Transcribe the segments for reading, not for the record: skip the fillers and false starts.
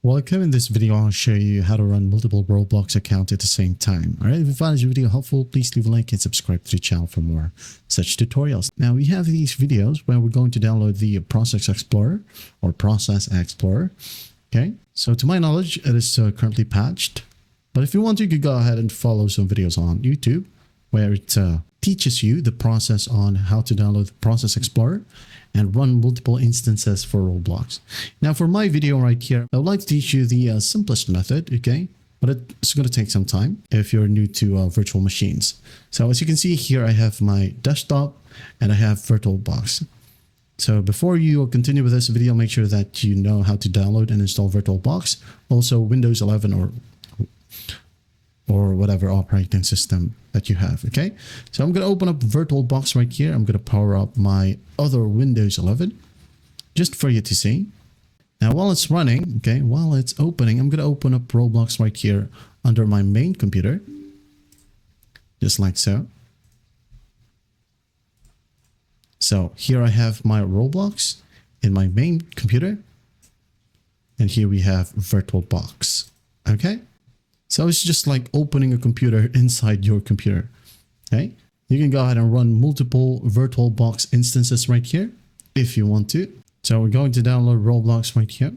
Welcome. In this video, I'll show you how to run multiple Roblox accounts at the same time. Alright, if you found this video helpful, please leave a like and subscribe to the channel for more such tutorials. Now, we have these videos where we're going to download the Process Explorer or Process Explorer. Okay, so to my knowledge, it is currently patched. But if you want to, you could go ahead and follow some videos on YouTube where it teaches you the process on how to download the Process Explorer and run multiple instances for Roblox. Now for my video right here, I would like to teach you the simplest method, okay? But it's going to take some time if you're new to virtual machines. So as you can see here, I have my desktop and I have VirtualBox. So before you continue with this video, make sure that you know how to download and install VirtualBox. Also Windows 11 or whatever operating system that you have, okay? So I'm going to open up VirtualBox right here. I'm going to power up my other Windows 11 just for you to see. Now, while it's running, okay, while it's opening, I'm going to open up Roblox right here under my main computer, just like so. So here I have my Roblox in my main computer, and here we have VirtualBox, okay? So it's just like opening a computer inside your computer, okay? You can go ahead and run multiple VirtualBox instances right here if you want to. So we're going to download Roblox right here.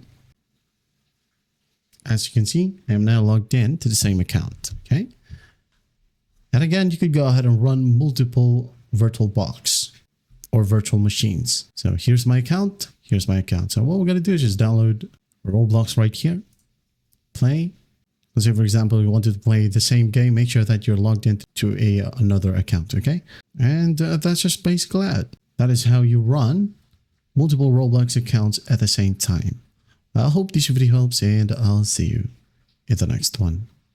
As you can see, I am now logged in to the same account, okay? And again, you could go ahead and run multiple VirtualBox or virtual machines. So here's my account, here's my account. So what we're going to do is just download Roblox right here, play. Let's say, for example, you wanted to play the same game, make sure that you're logged into another account, okay? And that's just basically it. That is how you run multiple Roblox accounts at the same time. I hope this video helps, and I'll see you in the next one.